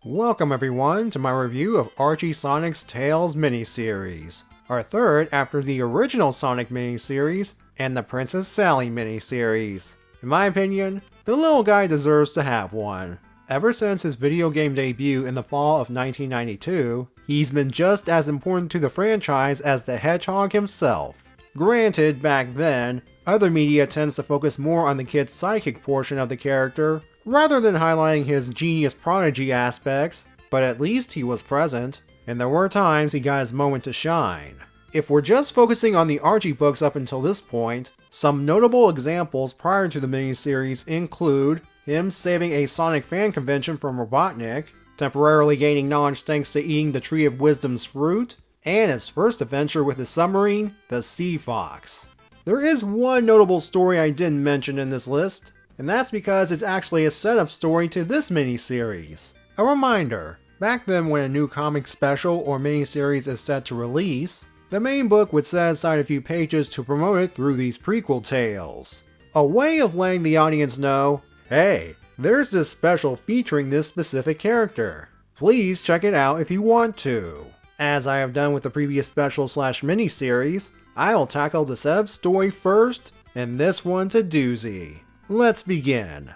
Welcome everyone to my review of Archie Sonic's Tales miniseries, our third after the original Sonic miniseries and the Princess Sally miniseries. In my opinion, the little guy deserves to have one. Ever since his video game debut in the fall of 1992, he's been just as important to the franchise as the Hedgehog himself. Granted, back then, other media tends to focus more on the kid's psychic portion of the character, rather than highlighting his genius prodigy aspects, but at least he was present, and there were times he got his moment to shine. If we're just focusing on the Archie books up until this point, some notable examples prior to the miniseries include him saving a Sonic fan convention from Robotnik, temporarily gaining knowledge thanks to eating the Tree of Wisdom's fruit, and his first adventure with his submarine, the Sea Fox. There is one notable story I didn't mention in this list, and that's because it's actually a setup story to this miniseries. A reminder, back then when a new comic special or miniseries is set to release, the main book would set aside a few pages to promote it through these prequel tales. A way of letting the audience know, hey, there's this special featuring this specific character. Please check it out if you want to. As I have done with the previous special / miniseries, I'll tackle the setup story first, and this one's a doozy. Let's begin.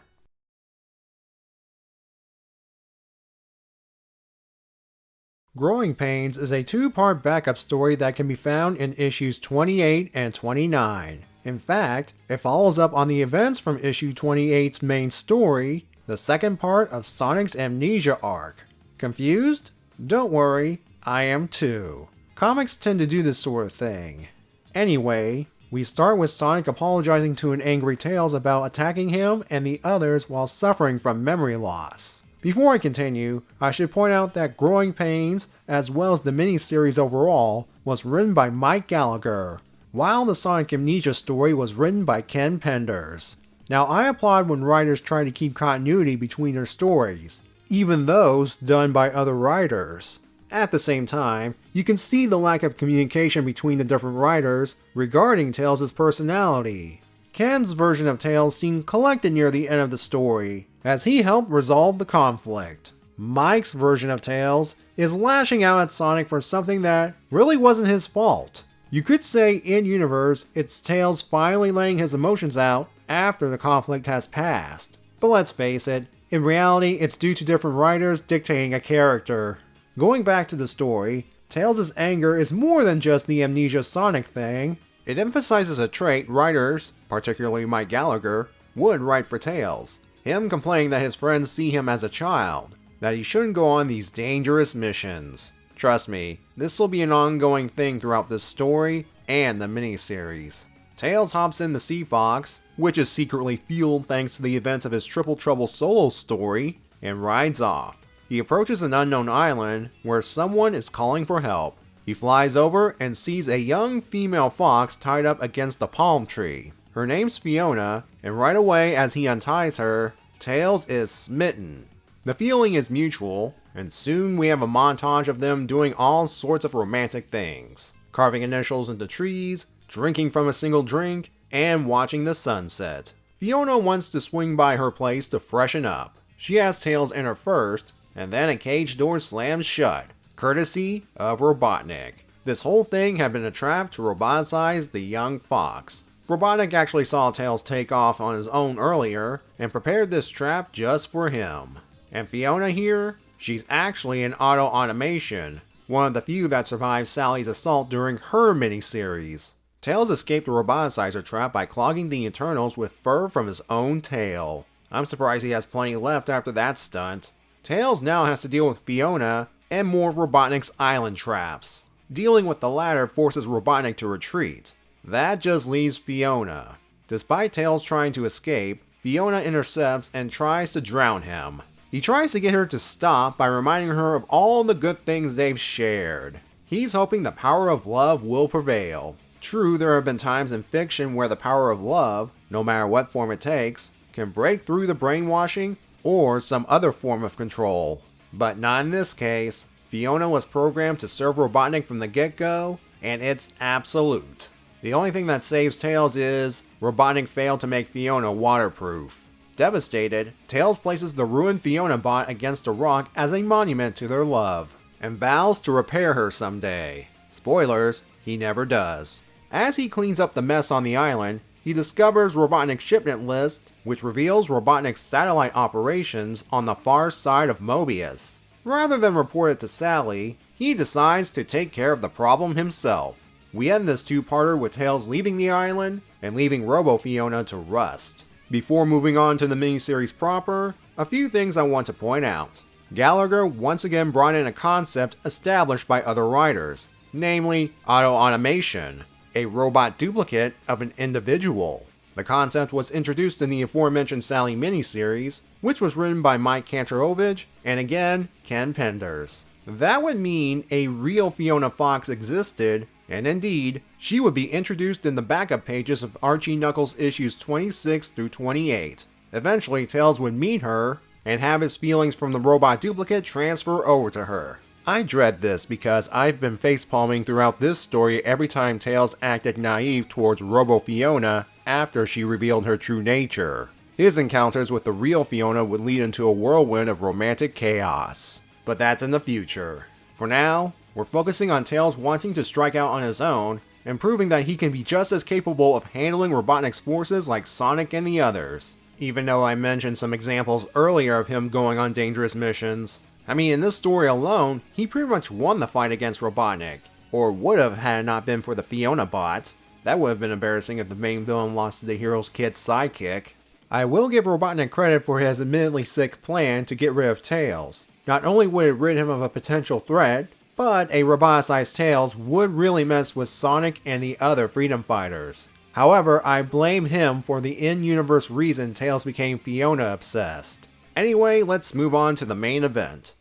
Growing Pains is a two-part backup story that can be found in issues 28 and 29. In fact, it follows up on the events from issue 28's main story, the second part of Sonic's Amnesia arc. Confused? Don't worry, I am too. Comics tend to do this sort of thing. Anyway, we start with Sonic apologizing to an angry Tails about attacking him and the others while suffering from memory loss. Before I continue, I should point out that Growing Pains, as well as the miniseries overall, was written by Mike Gallagher, while the Sonic Amnesia story was written by Ken Penders. Now I applaud when writers try to keep continuity between their stories, even those done by other writers. At the same time, you can see the lack of communication between the different writers regarding Tails' personality. Ken's version of Tails seemed collected near the end of the story, as he helped resolve the conflict. Mike's version of Tails is lashing out at Sonic for something that really wasn't his fault. You could say in-universe, it's Tails finally letting his emotions out after the conflict has passed. But let's face it, in reality it's due to different writers dictating a character. Going back to the story, Tails' anger is more than just the Amnesia Sonic thing. It emphasizes a trait writers, particularly Mike Gallagher, would write for Tails. Him complaining that his friends see him as a child, that he shouldn't go on these dangerous missions. Trust me, this will be an ongoing thing throughout this story and the miniseries. Tails hops in the Sea Fox, which is secretly fueled thanks to the events of his Triple Trouble solo story, and rides off. He approaches an unknown island where someone is calling for help. He flies over and sees a young female fox tied up against a palm tree. Her name's Fiona, and right away as he unties her, Tails is smitten. The feeling is mutual, and soon we have a montage of them doing all sorts of romantic things. Carving initials into trees, drinking from a single drink, and watching the sunset. Fiona wants to swing by her place to freshen up. She has Tails enter first, and then a cage door slams shut, courtesy of Robotnik. This whole thing had been a trap to roboticize the young fox. Robotnik actually saw Tails take off on his own earlier, and prepared this trap just for him. And Fiona here, she's actually an auto-automation, one of the few that survived Sally's assault during her miniseries. Tails escaped the roboticizer trap by clogging the internals with fur from his own tail. I'm surprised he has plenty left after that stunt. Tails now has to deal with Fiona and more of Robotnik's island traps. Dealing with the latter forces Robotnik to retreat. That just leaves Fiona. Despite Tails trying to escape, Fiona intercepts and tries to drown him. He tries to get her to stop by reminding her of all the good things they've shared. He's hoping the power of love will prevail. True, there have been times in fiction where the power of love, no matter what form it takes, can break through the brainwashing or some other form of control. But not in this case. Fiona was programmed to serve Robotnik from the get-go, and it's absolute. The only thing that saves Tails is Robotnik failed to make Fiona waterproof. Devastated, Tails places the ruined Fiona bot against a rock as a monument to their love, and vows to repair her someday. Spoilers, he never does. As he cleans up the mess on the island, he discovers Robotnik's shipment list, which reveals Robotnik's satellite operations on the far side of Mobius. Rather than report it to Sally, he decides to take care of the problem himself. We end this two-parter with Tails leaving the island and leaving Robo-Fiona to rust. Before moving on to the miniseries proper, a few things I want to point out. Gallagher once again brought in a concept established by other writers, namely auto-automation, a robot duplicate of an individual. The concept was introduced in the aforementioned Sally miniseries, which was written by Mike Kantorovich and again, Ken Penders. That would mean a real Fiona Fox existed, and indeed, she would be introduced in the backup pages of Archie Knuckles issues 26 through 28. Eventually, Tails would meet her, and have his feelings from the robot duplicate transfer over to her. I dread this because I've been facepalming throughout this story every time Tails acted naive towards Robo-Fiona after she revealed her true nature. His encounters with the real Fiona would lead into a whirlwind of romantic chaos. But that's in the future. For now, we're focusing on Tails wanting to strike out on his own, and proving that he can be just as capable of handling Robotnik's forces like Sonic and the others. Even though I mentioned some examples earlier of him going on dangerous missions. I mean, in this story alone, he pretty much won the fight against Robotnik. Or would have had it not been for the Fiona bot. That would have been embarrassing if the main villain lost to the hero's kid's sidekick. I will give Robotnik credit for his admittedly sick plan to get rid of Tails. Not only would it rid him of a potential threat, but a roboticized Tails would really mess with Sonic and the other freedom fighters. However, I blame him for the in-universe reason Tails became Fiona obsessed. Anyway, let's move on to the main event.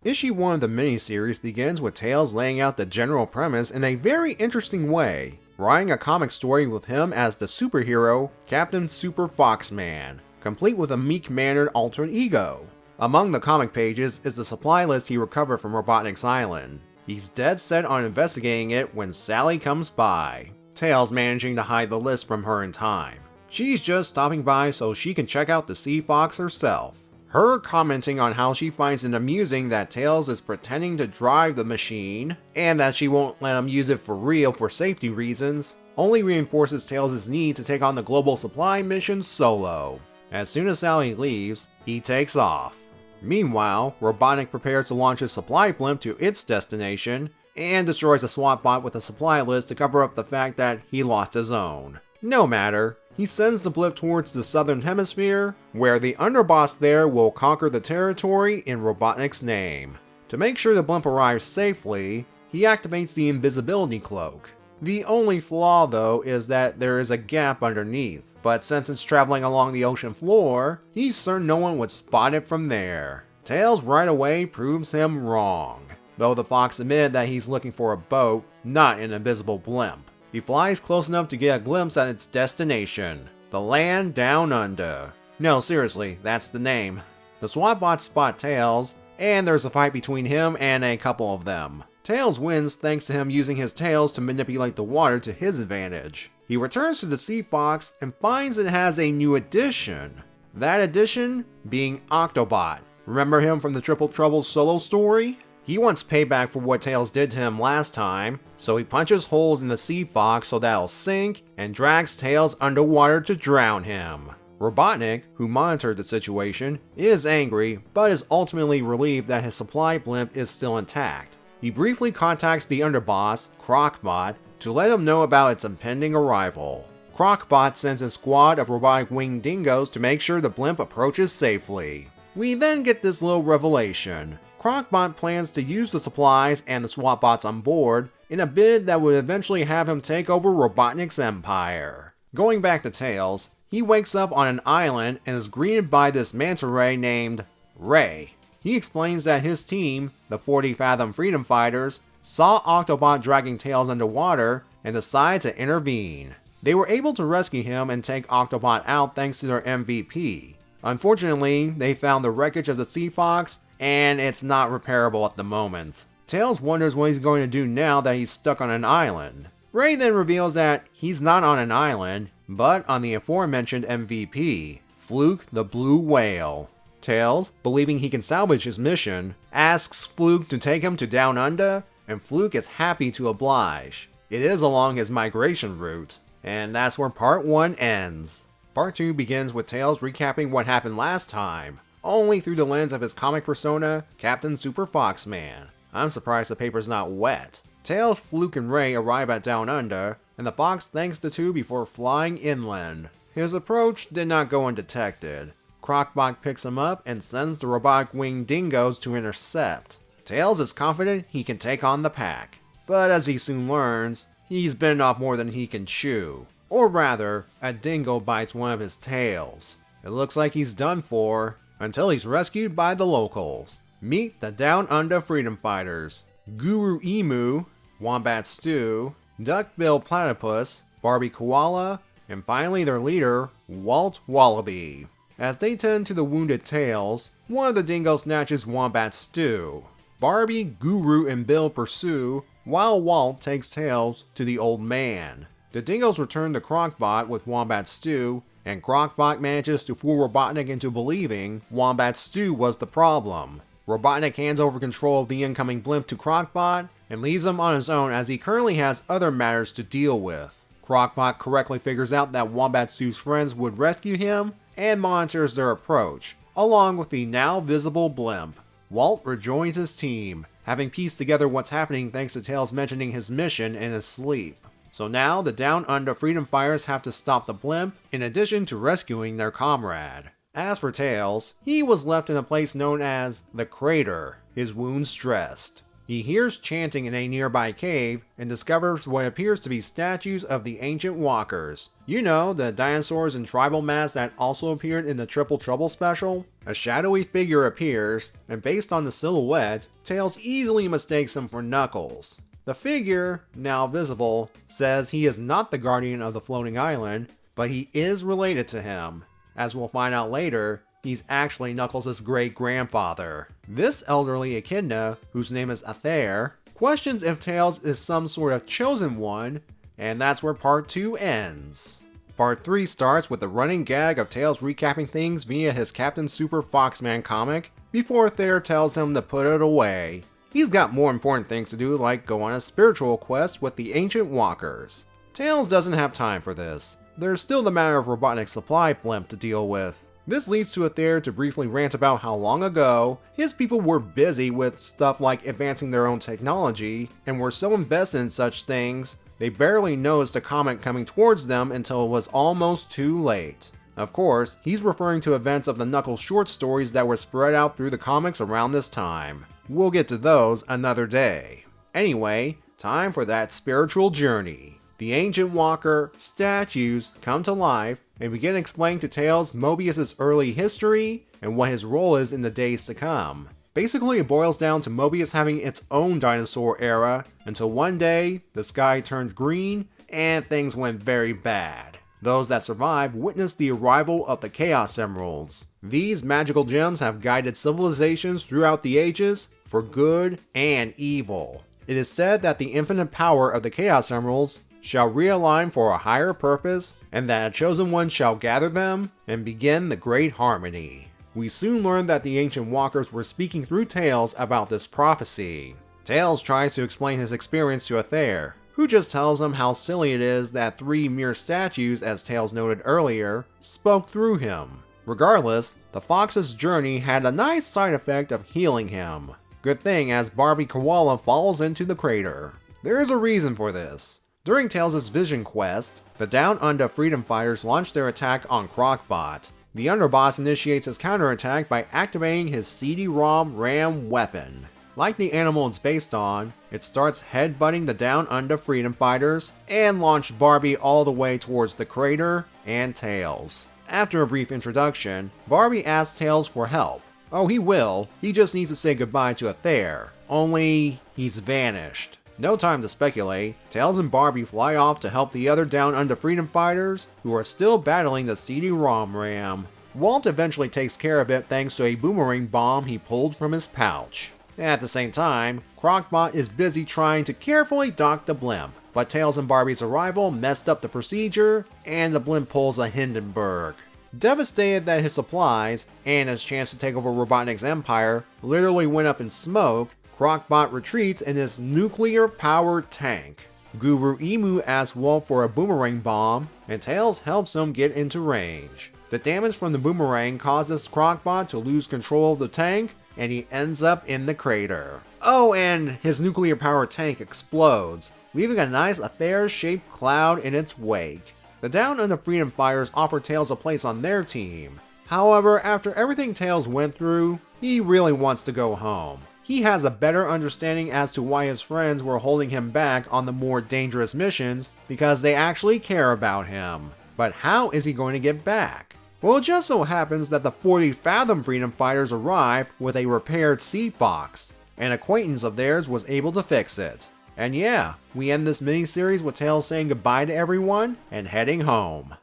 Issue 1 of the miniseries begins with Tails laying out the general premise in a very interesting way, writing a comic story with him as the superhero, Captain Super Foxman, complete with a meek-mannered alter ego. Among the comic pages is the supply list he recovered from Robotnik's island. He's dead set on investigating it when Sally comes by, Tails managing to hide the list from her in time. She's just stopping by so she can check out the Sea Fox herself. Her commenting on how she finds it amusing that Tails is pretending to drive the machine, and that she won't let him use it for real for safety reasons, only reinforces Tails' need to take on the global supply mission solo. As soon as Sally leaves, he takes off. Meanwhile, Robotnik prepares to launch his supply blimp to its destination, and destroys a SWAT bot with a supply list to cover up the fact that he lost his own. No matter, he sends the blimp towards the southern hemisphere, where the underboss there will conquer the territory in Robotnik's name. To make sure the blimp arrives safely, he activates the invisibility cloak. The only flaw though is that there is a gap underneath, but since it's traveling along the ocean floor, he's certain no one would spot it from there. Tails right away proves him wrong, though the fox admitted that he's looking for a boat, not an invisible blimp. He flies close enough to get a glimpse at its destination, the land down under. No, seriously, that's the name. The SWAT bots spot Tails, and there's a fight between him and a couple of them. Tails wins thanks to him using his tails to manipulate the water to his advantage. He returns to the Sea Fox and finds it has a new addition. That addition being Octobot. Remember him from the Triple Trouble solo story? He wants payback for what Tails did to him last time, so he punches holes in the Sea Fox so that it'll sink and drags Tails underwater to drown him. Robotnik, who monitored the situation, is angry, but is ultimately relieved that his supply blimp is still intact. He briefly contacts the underboss, Crocbot, to let him know about its impending arrival. Crocbot sends a squad of robotic winged dingoes to make sure the blimp approaches safely. We then get this little revelation. Crocbot plans to use the supplies and the SWAT bots on board in a bid that would eventually have him take over Robotnik's empire. Going back to Tails, he wakes up on an island and is greeted by this manta ray named Ray. He explains that his team, the 40 Fathom Freedom Fighters, saw Octobot dragging Tails underwater and decided to intervene. They were able to rescue him and take Octobot out thanks to their MVP. Unfortunately, they found the wreckage of the Sea Fox, and it's not repairable at the moment. Tails wonders what he's going to do now that he's stuck on an island. Ray then reveals that he's not on an island, but on the aforementioned MVP, Fluke the Blue Whale. Tails, believing he can salvage his mission, asks Fluke to take him to Down Under, and Fluke is happy to oblige. It is along his migration route, and that's where part 1 ends. Part 2 begins with Tails recapping what happened last time, only through the lens of his comic persona, Captain Super Foxman. I'm surprised the paper's not wet. Tails, Fluke, and Ray arrive at Down Under, and the Fox thanks the two before flying inland. His approach did not go undetected. Crocbot picks him up and sends the robotic winged dingoes to intercept. Tails is confident he can take on the pack, but as he soon learns, he's bitten off more than he can chew. Or rather, a dingo bites one of his tails. It looks like he's done for, until he's rescued by the locals. Meet the Down Under Freedom Fighters: Guru Emu, Wombat Stew, Duckbill Platypus, Barbie Koala, and finally their leader, Walt Wallaby. As they tend to the wounded Tails, one of the dingoes snatches Wombat Stew. Barbie, Guru, and Bill pursue, while Walt takes Tails to the old man. The dingoes return to Crocbot with Wombat Stew, and Crocbot manages to fool Robotnik into believing Wombat Stew was the problem. Robotnik hands over control of the incoming blimp to Crocbot, and leaves him on his own as he currently has other matters to deal with. Crocbot correctly figures out that Wombat Stew's friends would rescue him, and monitors their approach, along with the now visible blimp. Walt rejoins his team, having pieced together what's happening thanks to Tails mentioning his mission in his sleep. So now the Down Under Freedom Fighters have to stop the blimp, in addition to rescuing their comrade. As for Tails, he was left in a place known as the Crater, his wounds dressed. He hears chanting in a nearby cave and discovers what appears to be statues of the ancient walkers. You know, the dinosaurs in tribal masks that also appeared in the Triple Trouble special? A shadowy figure appears, and based on the silhouette, Tails easily mistakes him for Knuckles. The figure, now visible, says he is not the guardian of the floating island, but he is related to him. As we'll find out later, he's actually Knuckles' great-grandfather. This elderly echidna, whose name is Athair, questions if Tails is some sort of chosen one, and that's where part 2 ends. Part 3 starts with the running gag of Tails recapping things via his Captain Super Foxman comic, before Thair tells him to put it away. He's got more important things to do, like go on a spiritual quest with the ancient walkers. Tails doesn't have time for this. There's still the matter of Robotnik's supply blimp to deal with. This leads to Athair to briefly rant about how long ago, his people were busy with stuff like advancing their own technology, and were so invested in such things, they barely noticed a comet coming towards them until it was almost too late. Of course, he's referring to events of the Knuckles short stories that were spread out through the comics around this time. We'll get to those another day. Anyway, time for that spiritual journey. The ancient walker statues come to life and begin explaining to Tails Mobius' early history and what his role is in the days to come. Basically, it boils down to Mobius having its own dinosaur era until one day the sky turned green and things went very bad. Those that survive witnessed the arrival of the Chaos Emeralds. These magical gems have guided civilizations throughout the ages for good and evil. It is said that the infinite power of the Chaos Emeralds shall realign for a higher purpose, and that a chosen one shall gather them and begin the great harmony. We soon learn that the ancient walkers were speaking through Tails about this prophecy. Tails tries to explain his experience to Athair, who just tells him how silly it is that 3 mere statues, as Tails noted earlier, spoke through him. Regardless, the fox's journey had a nice side effect of healing him. Good thing, as Barbie Koala falls into the crater. There is a reason for this. During Tails' vision quest, the Down Under Freedom Fighters launch their attack on Crocbot. The underboss initiates his counterattack by activating his CD-ROM RAM weapon. Like the animal it's based on, it starts headbutting the Down Under Freedom Fighters and launched Barbie all the way towards the crater and Tails. After a brief introduction, Barbie asks Tails for help. Oh, he will, he just needs to say goodbye to Athair. Only, he's vanished. No time to speculate, Tails and Barbie fly off to help the other Down Under Freedom Fighters, who are still battling the CD-ROM RAM. Walt eventually takes care of it thanks to a boomerang bomb he pulled from his pouch. At the same time, Crocbot is busy trying to carefully dock the blimp, but Tails and Barbie's arrival messed up the procedure, and the blimp pulls a Hindenburg. Devastated that his supplies, and his chance to take over Robotnik's empire, literally went up in smoke, Crocbot retreats in his nuclear-powered tank. Guru Emu asks Wolf for a boomerang bomb, and Tails helps him get into range. The damage from the boomerang causes Crocbot to lose control of the tank, and he ends up in the crater. Oh, and his nuclear-powered tank explodes, leaving a nice Aether-shaped cloud in its wake. The Down Under Freedom Fighters offer Tails a place on their team. However, after everything Tails went through, he really wants to go home. He has a better understanding as to why his friends were holding him back on the more dangerous missions, because they actually care about him. But how is he going to get back? Well, it just so happens that the 40 Fathom Freedom Fighters arrived with a repaired Sea Fox. An acquaintance of theirs was able to fix it. And yeah, we end this mini-series with Tails saying goodbye to everyone and heading home.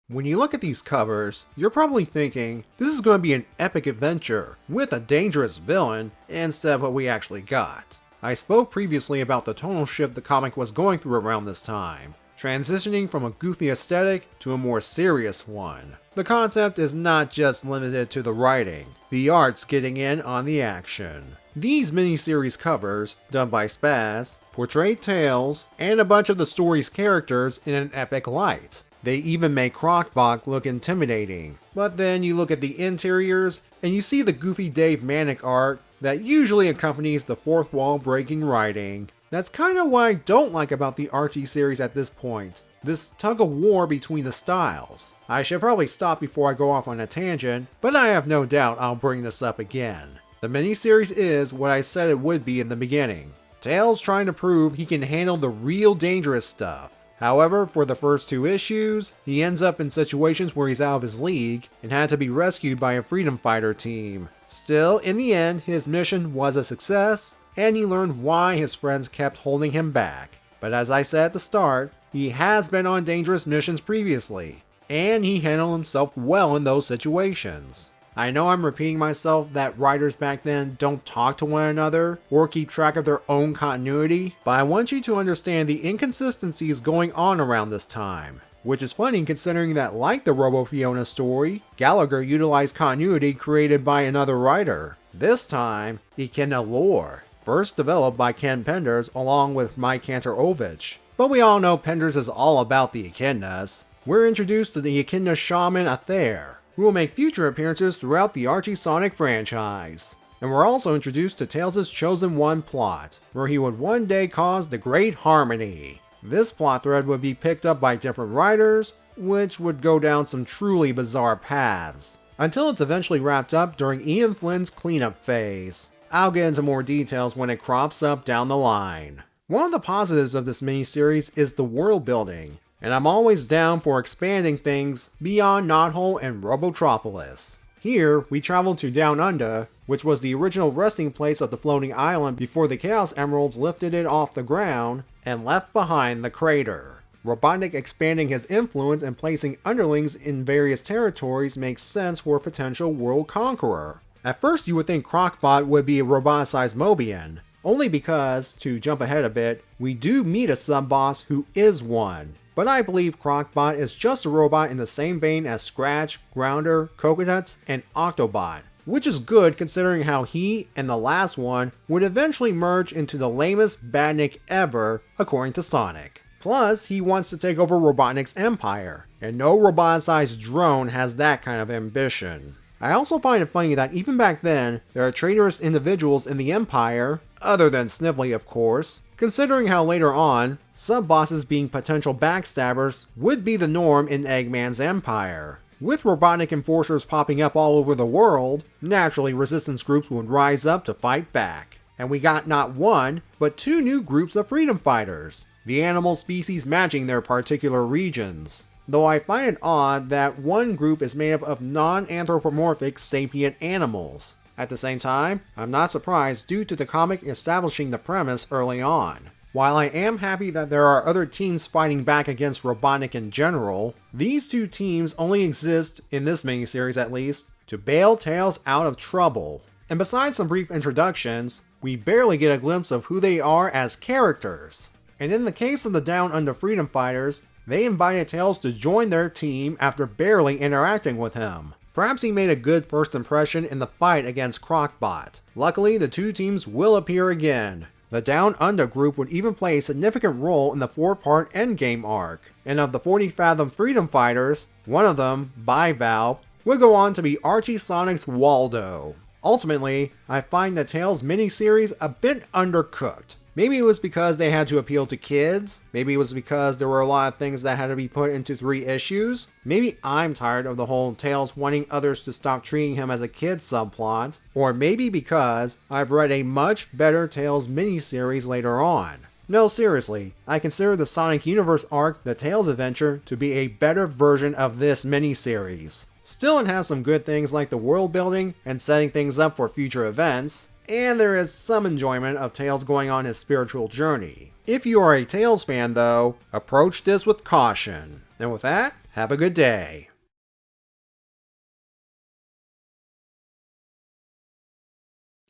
When you look at these covers, you're probably thinking, this is going to be an epic adventure with a dangerous villain instead of what we actually got. I spoke previously about the tonal shift the comic was going through around this time, transitioning from a goofy aesthetic to a more serious one. The concept is not just limited to the writing, the art's getting in on the action. These miniseries covers, done by Spaz, portray Tails and a bunch of the story's characters in an epic light. They even make Crocbot look intimidating, but then you look at the interiors and you see the Goofy Dave Manic art that usually accompanies the fourth wall breaking writing. That's kind of what I don't like about the Archie series at this point, this tug of war between the styles. I should probably stop before I go off on a tangent, but I have no doubt I'll bring this up again. The miniseries is what I said it would be in the beginning. Tails trying to prove he can handle the real dangerous stuff. However, for the first 2 issues, he ends up in situations where he's out of his league and had to be rescued by a freedom fighter team. Still, in the end, his mission was a success, and he learned why his friends kept holding him back. But as I said at the start, he has been on dangerous missions previously, and he handled himself well in those situations. I know I'm repeating myself that writers back then don't talk to one another or keep track of their own continuity, but I want you to understand the inconsistencies going on around this time. Which is funny considering that, like the Robo-Fiona story, Gallagher utilized continuity created by another writer. This time, Echidna lore, first developed by Ken Penders along with Mike Cantor-Ovich. But we all know Penders is all about the Echidnas. We're introduced to the Echidna shaman Aether, who will make future appearances throughout the Archie Sonic franchise. And we're also introduced to Tails' Chosen One plot, where he would one day cause the Great Harmony. This plot thread would be picked up by different writers, which would go down some truly bizarre paths, until it's eventually wrapped up during Ian Flynn's cleanup phase. I'll get into more details when it crops up down the line. One of the positives of this miniseries is the world building, and I'm always down for expanding things beyond Knothole and Robotropolis. Here, we travel to Down Under, which was the original resting place of the floating island before the Chaos Emeralds lifted it off the ground and left behind the crater. Robotnik expanding his influence and placing underlings in various territories makes sense for a potential world conqueror. At first you would think Crocbot would be a roboticized Mobian, only because, to jump ahead a bit, we do meet a sub-boss who is one. But I believe Crocbot is just a robot in the same vein as Scratch, Grounder, Coconuts, and Octobot, which is good considering how he and the last one would eventually merge into the lamest badnik ever, according to Sonic. Plus, he wants to take over Robotnik's empire, and no roboticized drone has that kind of ambition. I also find it funny that even back then, there are traitorous individuals in the Empire, other than Snively of course, considering how later on, sub-bosses being potential backstabbers would be the norm in Eggman's empire. With Robotnik enforcers popping up all over the world, naturally resistance groups would rise up to fight back. And we got not one, but 2 new groups of freedom fighters, the animal species matching their particular regions. Though I find it odd that one group is made up of non-anthropomorphic sapient animals. At the same time, I'm not surprised due to the comic establishing the premise early on. While I am happy that there are other teams fighting back against Robotnik in general, these two teams only exist, in this miniseries at least, to bail Tails out of trouble. And besides some brief introductions, we barely get a glimpse of who they are as characters. And in the case of the Down Under Freedom Fighters, they invited Tails to join their team after barely interacting with him. Perhaps he made a good first impression in the fight against Crocbot. Luckily, the two teams will appear again. The Down Under group would even play a significant role in the 4-part endgame arc. And of the 40 Fathom Freedom Fighters, one of them, Bivalve, would go on to be Archie Sonic's Waldo. Ultimately, I find the Tails miniseries a bit undercooked. Maybe it was because they had to appeal to kids. Maybe it was because there were a lot of things that had to be put into 3 issues. Maybe I'm tired of the whole Tails wanting others to stop treating him as a kid subplot. Or maybe because I've read a much better Tails miniseries later on. No, seriously, I consider the Sonic Universe arc, The Tails Adventure, to be a better version of this miniseries. Still, it has some good things like the world building and setting things up for future events. And there is some enjoyment of Tails going on his spiritual journey. If you are a Tails fan though, approach this with caution. And with that, have a good day.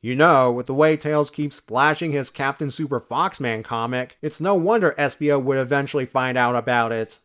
You know, with the way Tails keeps flashing his Captain Super Foxman comic, it's no wonder SBO would eventually find out about it.